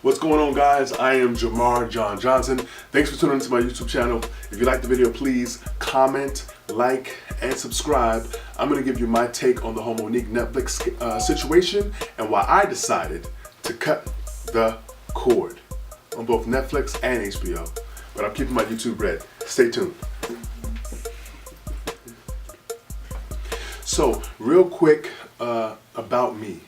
What's going on, guys? I am Jamar John Johnson. Thanks for tuning into my YouTube channel. If you like the video, please comment, like, and subscribe. I'm going to give you my take on the whole Monique Netflix situation and why I decided to cut the cord on both Netflix and HBO. But I'm keeping my YouTube red. Stay tuned. So, real quick about me.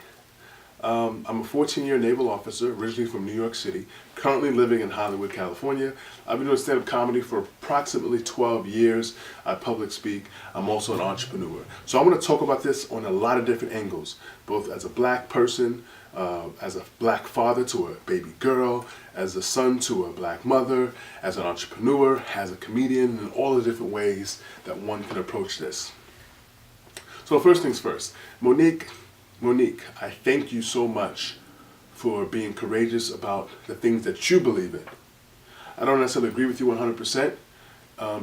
I'm a 14-year naval officer, originally from New York City, currently living in Hollywood, California. I've been doing stand-up comedy for approximately 12 years. I public speak. I'm also an entrepreneur. So I want to talk about this on a lot of different angles, both as a black person, as a black father to a baby girl, as a son to a black mother, as an entrepreneur, as a comedian, and all the different ways that one can approach this. So first things first, Monique, I thank you so much for being courageous about the things that you believe in. I don't necessarily agree with you 100%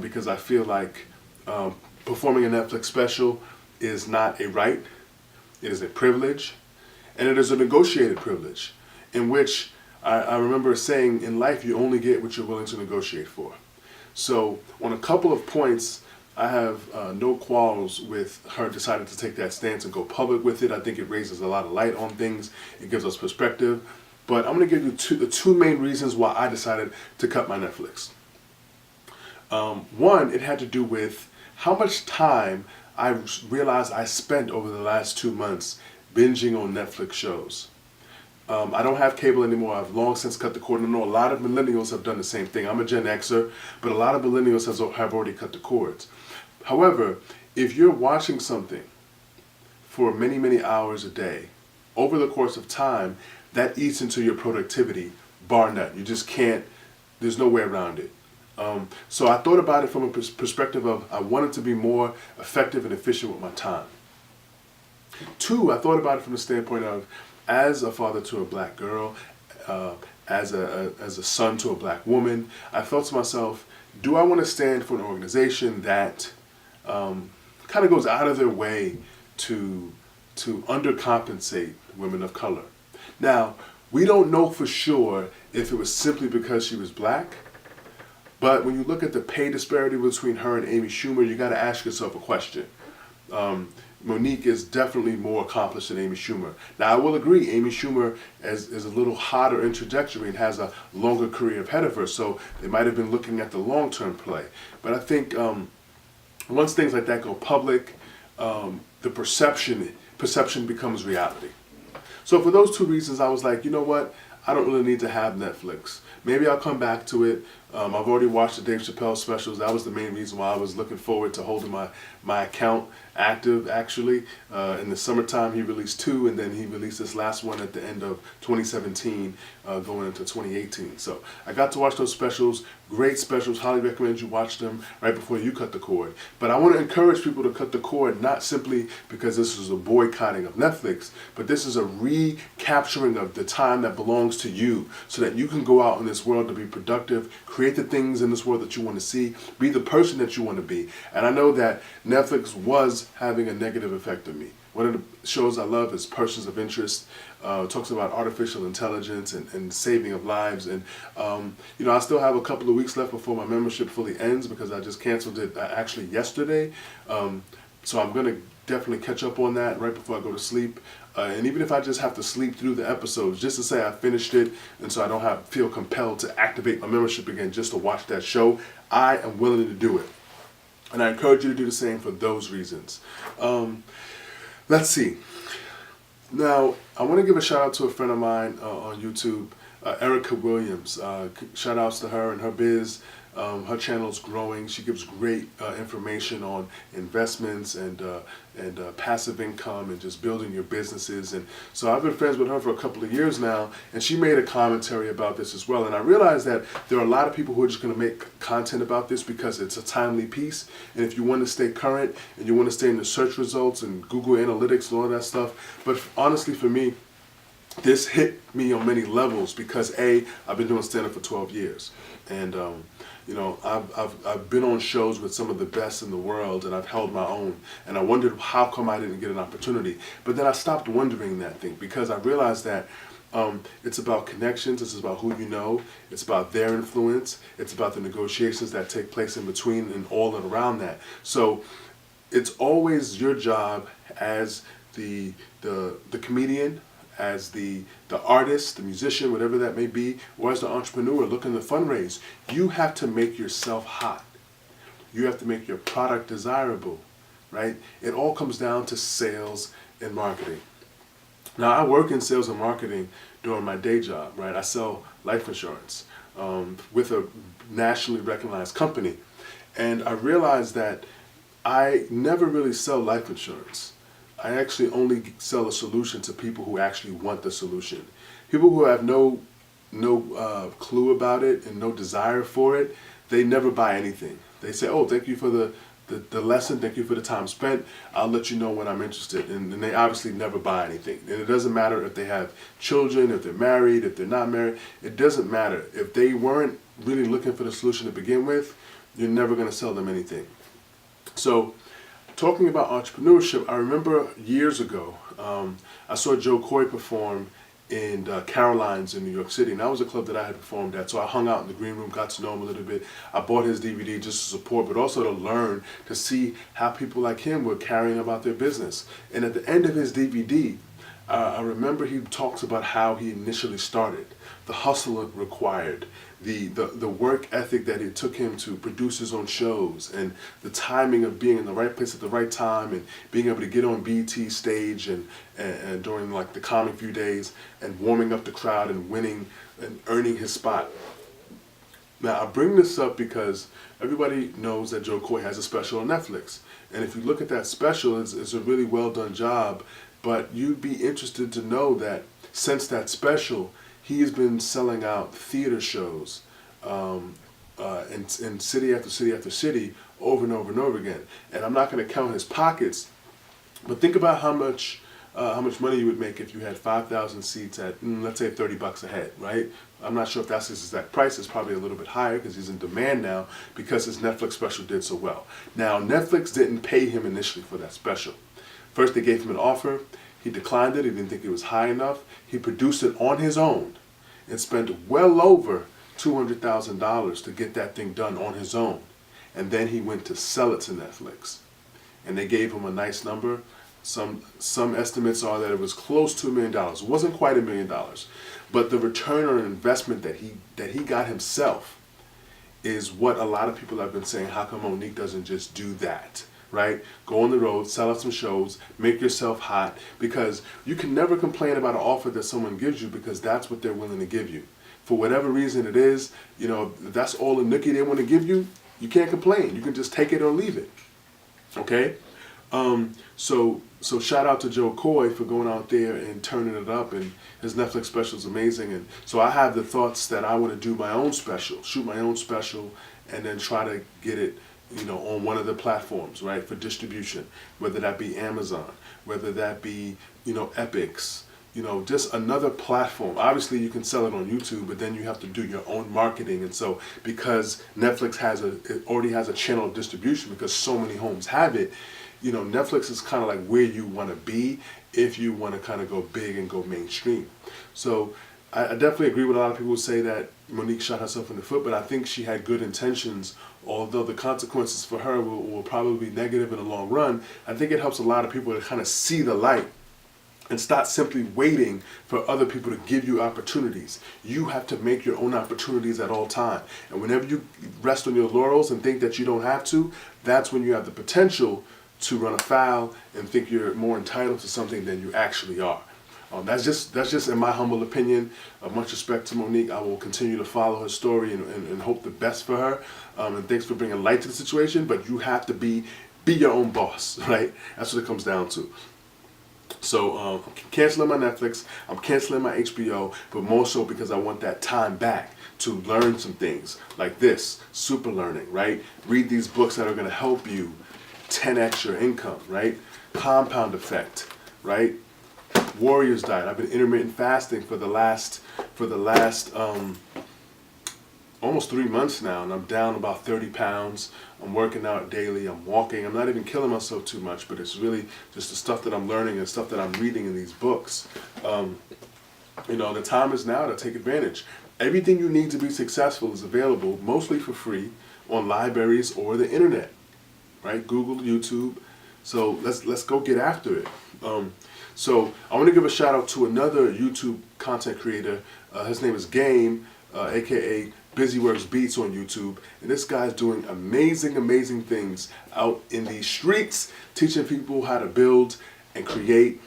because I feel like performing a Netflix special is not a right, it is a privilege, and it is a negotiated privilege in which I remember saying in life you only get what you're willing to negotiate for. So on a couple of points, I have no quarrels with her deciding to take that stance and go public with it. I think it raises a lot of light on things. It gives us perspective. But I'm going to give you the two main reasons why I decided to cut my Netflix. One, it had to do with how much time I realized I spent over the last 2 months binging on Netflix shows. I don't have cable anymore. I've long since cut the cord. I know a lot of millennials have done the same thing. I'm a Gen Xer, but a lot of millennials have already cut the cords. However, if you're watching something for many, many hours a day, over the course of time, that eats into your productivity, bar none. You just can't, there's no way around it. So I thought about it from a perspective of I wanted to be more effective and efficient with my time. Two, I thought about it from the standpoint of as a father to a black girl, as a son to a black woman, I thought to myself, do I want to stand for an organization that kind of goes out of their way to undercompensate women of color? Now, we don't know for sure if it was simply because she was black, but when you look at the pay disparity between her and Amy Schumer, you got to ask yourself a question. Monique is definitely more accomplished than Amy Schumer. Now, I will agree, Amy Schumer is a little hotter in trajectory and has a longer career ahead of her, so they might have been looking at the long-term play. But I think once things like that go public, the perception becomes reality. So for those two reasons, I was like, you know what? I don't really need to have Netflix. Maybe I'll come back to it. I've already watched the Dave Chappelle specials. That was the main reason why I was looking forward to holding my account active, actually. In the summertime, he released 2, and then he released this last one at the end of 2017, going into 2018. So I got to watch those specials. Great specials. Highly recommend you watch them right before you cut the cord. But I want to encourage people to cut the cord, not simply because this is a boycotting of Netflix, but this is a recapturing of the time that belongs to you so that you can go out in this world to be productive, create the things in this world that you want to see, be the person that you want to be. And I know that Netflix was having a negative effect on me. One of the shows I love is Persons of Interest. It talks about artificial intelligence and saving of lives. And, you know, I still have a couple of weeks left before my membership fully ends because I just canceled it actually yesterday. So I'm going to definitely catch up on that right before I go to sleep. And even if I just have to sleep through the episodes, just to say I finished it, and so I don't feel compelled to activate my membership again just to watch that show, I am willing to do it. And I encourage you to do the same for those reasons. Let's see. Now, I want to give a shout out to a friend of mine on YouTube, Erica Williams. Shout outs to her and her biz. Her channel is growing. She gives great information on investments and passive income and just building your businesses. And so I've been friends with her for a couple of years now, and she made a commentary about this as well. And I realized that there are a lot of people who are just going to make content about this because it's a timely piece. And if you want to stay current and you want to stay in the search results and Google Analytics and all that stuff, but honestly for me, this hit me on many levels because I've been doing stand-up for 12 years. And you know, I've been on shows with some of the best in the world, and I've held my own. And I wondered how come I didn't get an opportunity. But then I stopped wondering that thing because I realized that It's about connections. It's about who you know. It's about their influence. It's about the negotiations that take place in between and all and around that. So it's always your job as the comedian, as the artist, the musician, whatever that may be, or as the entrepreneur looking to fundraise. You have to make yourself hot. You have to make your product desirable, right? It all comes down to sales and marketing. Now, I work in sales and marketing during my day job, right? I sell life insurance with a nationally recognized company. And I realized that I never really sell life insurance. I actually only sell a solution to people who actually want the solution. People who have no clue about it and no desire for it, they never buy anything. They say, oh, thank you for the lesson, thank you for the time spent, I'll let you know when I'm interested. And they obviously never buy anything. And it doesn't matter if they have children, if they're married, if they're not married, it doesn't matter. If they weren't really looking for the solution to begin with, you're never going to sell them anything. So, talking about entrepreneurship, I remember years ago, I saw Joe Coy perform in Caroline's in New York City, and that was a club that I had performed at. So I hung out in the green room, got to know him a little bit. I bought his DVD just to support, but also to learn, to see how people like him were carrying about their business. And at the end of his DVD, I remember he talks about how he initially started, the hustle it required, the work ethic that it took him to produce his own shows, and the timing of being in the right place at the right time, and being able to get on BT stage and during like the Comic View days and warming up the crowd and winning and earning his spot. Now I bring this up because everybody knows that Joe Coy has a special on Netflix, and if you look at that special, it's a really well done job. But you'd be interested to know that since that special, he has been selling out theater shows in city after city after city over and over and over again. And I'm not going to count his pockets, but think about how much money you would make if you had 5,000 seats at, let's say, $30 a head, right? I'm not sure if that's his exact price. It's probably a little bit higher because he's in demand now because his Netflix special did so well. Now, Netflix didn't pay him initially for that special. First, they gave him an offer. He declined it. He didn't think it was high enough. He produced it on his own and spent well over $200,000 to get that thing done on his own. And then he went to sell it to Netflix. And they gave him a nice number. Some estimates are that it was close to $1 million. It wasn't quite $1 million. But the return on investment that he got himself is what a lot of people have been saying, how come Monique doesn't just do that? Right? Go on the road, sell out some shows, make yourself hot, because you can never complain about an offer that someone gives you because that's what they're willing to give you. For whatever reason it is, if that's all the nookie they want to give you, you can't complain. You can just take it or leave it. Okay? So shout out to Joe Coy for going out there and turning it up, and his Netflix special is amazing. And so I have the thoughts that I want to do my own special, shoot my own special, and then try to get it on one of the platforms, right, for distribution, whether that be Amazon, whether that be, Epics, just another platform. Obviously, you can sell it on YouTube, but then you have to do your own marketing. And so because Netflix already has a channel of distribution because so many homes have it, Netflix is kind of like where you want to be if you want to kind of go big and go mainstream. So I definitely agree with a lot of people who say that Monique shot herself in the foot, but I think she had good intentions, although the consequences for her will probably be negative in the long run. I think it helps a lot of people to kind of see the light and stop simply waiting for other people to give you opportunities. You have to make your own opportunities at all time. And whenever you rest on your laurels and think that you don't have to, that's when you have the potential to run afoul and think you're more entitled to something than you actually are. That's just in my humble opinion. Much respect to Monique. I will continue to follow her story and hope the best for her. And thanks for bringing light to the situation. But you have to be your own boss, right? That's what it comes down to. So I'm canceling my Netflix. I'm canceling my HBO, but more so because I want that time back to learn some things like this, super learning, right? Read these books that are going to help you 10x your income, right? Compound effect, right? Warrior's diet. I've been intermittent fasting for the last almost 3 months now, and I'm down about 30 pounds. I'm working out daily. I'm walking. I'm not even killing myself too much, but it's really just the stuff that I'm learning and stuff that I'm reading in these books. The time is now to take advantage. Everything you need to be successful is available, mostly for free, on libraries or the internet, right? Google, YouTube. So let's go get after it. So I want to give a shout out to another YouTube content creator. His name is Game, aka Busyworks Beats on YouTube, and this guy's doing amazing things out in these streets, teaching people how to build and create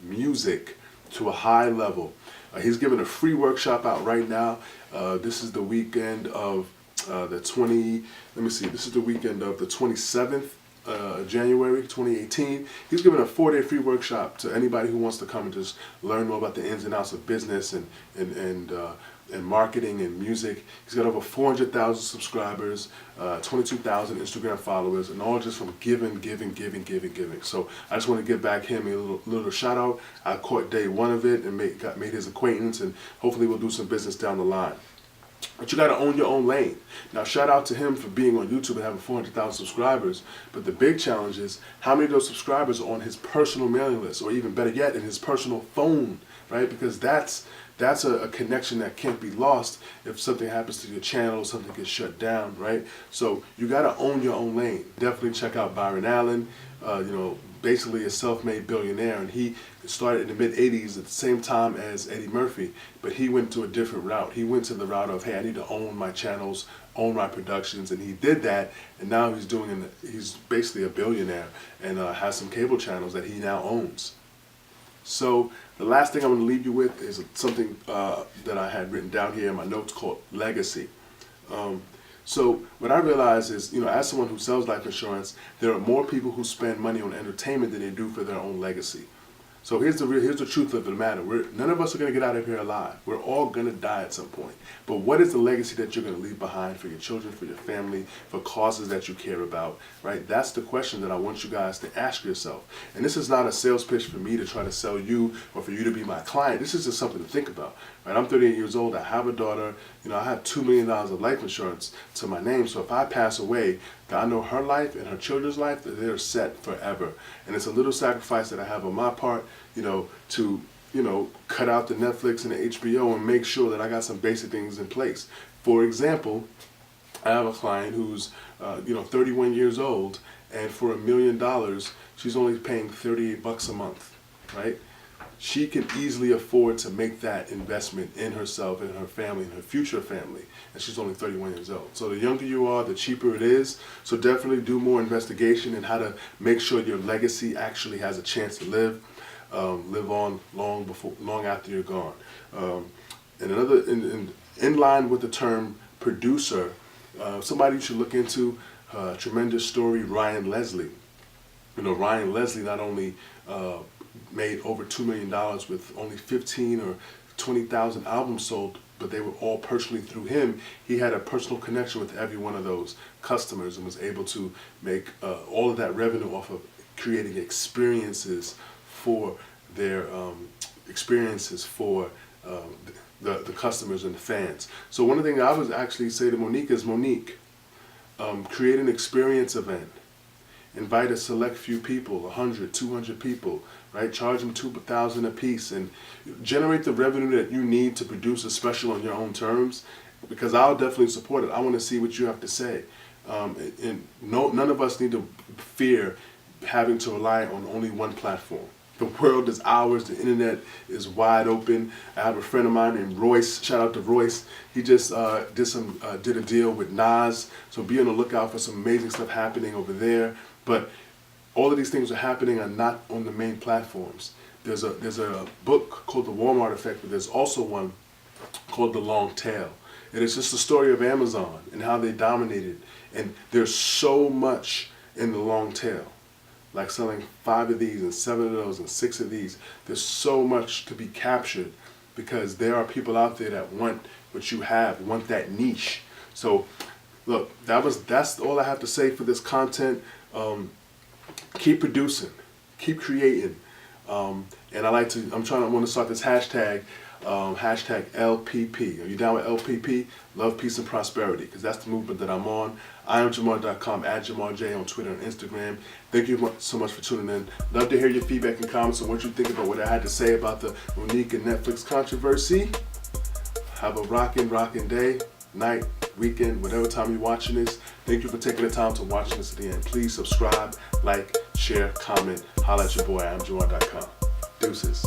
music to a high level. He's giving a free workshop out right now. This is the weekend of this is the weekend of the 27th January 2018. He's giving a 4-day free workshop to anybody who wants to come and just learn more about the ins and outs of business and marketing and music. He's got over 400,000 subscribers, 22,000 Instagram followers, and all just from giving. So I just want to give back him a little shout out. I caught day one of it and made his acquaintance, and hopefully we'll do some business down the line. But you got to own your own lane. Now, shout out to him for being on YouTube and having 400,000 subscribers. But the big challenge is how many of those subscribers are on his personal mailing list, or even better yet, in his personal phone, right? Because that's a connection that can't be lost if something happens to your channel, something gets shut down, right? So you got to own your own lane. Definitely check out Byron Allen, basically a self-made billionaire, and he started in the mid-'80s at the same time as Eddie Murphy, but he went to a different route. He went to the route of, hey, I need to own my channels, own my productions, and he did that, and now he's basically a billionaire and has some cable channels that he now owns. So the last thing I'm going to leave you with is something that I had written down here in my notes called legacy. So what I realize is, as someone who sells life insurance, there are more people who spend money on entertainment than they do for their own legacy. So here's the truth of the matter. None of us are going to get out of here alive. We're all going to die at some point. But what is the legacy that you're going to leave behind for your children, for your family, for causes that you care about, right? That's the question that I want you guys to ask yourself. And this is not a sales pitch for me to try to sell you or for you to be my client. This is just something to think about, right? I'm 38 years old. I have a daughter. I have $2 million of life insurance to my name. So if I pass away, I know her life and her children's life, that they're set forever. And it's a little sacrifice that I have on my part, to cut out the Netflix and the HBO and make sure that I got some basic things in place. For example, I have a client who's 31 years old, and for $1 million, she's only paying $38 a month, right? She can easily afford to make that investment in herself and her family and her future family, and she's only 31 years old. So the younger you are, the cheaper it is. So definitely do more investigation in how to make sure your legacy actually has a chance to live on long after you're gone. And another, in line with the term producer, somebody you should look into, tremendous story, Ryan Leslie. Ryan Leslie not only made over $2 million with only 15 or 20,000 albums sold, but they were all personally through him. He had a personal connection with every one of those customers and was able to make all of that revenue off of creating experiences for their the customers and the fans. So one of the things I would actually say to Monique is, Monique, create an experience event. Invite a select few people, 100, 200 people, right? Charge them $2,000 a piece and generate the revenue that you need to produce a special on your own terms, because I'll definitely support it. I want to see what you have to say. None of us need to fear having to rely on only one platform. The world is ours. The internet is wide open. I have a friend of mine named Royce. Shout out to Royce. He just did a deal with Nas. So be on the lookout for some amazing stuff happening over there. But all of these things are happening are not on the main platforms. There's a book called The Walmart Effect, but there's also one called The Long Tail. And it's just the story of Amazon and how they dominated. And there's so much in the long tail. Like selling 5 of these and 7 of those and 6 of these. There's so much to be captured because there are people out there that want what you have, want that niche. So look, that's all I have to say for this content. Keep producing, keep creating. And I want to start this hashtag. hashtag LPP. Are you down with LPP? Love, peace, and prosperity, because that's the movement that I'm on. iamjamarr.com, @JamarrJ on Twitter and Instagram. Thank you so much for tuning in. Love to hear your feedback and comments on what you think about what I had to say about the Monique and Netflix controversy. Have a rockin' day, night, weekend, whatever time you're watching this. Thank you for taking the time to watch this to the end. Please subscribe, like, share, comment. Holla at your boy, iamjamarr.com. Deuces.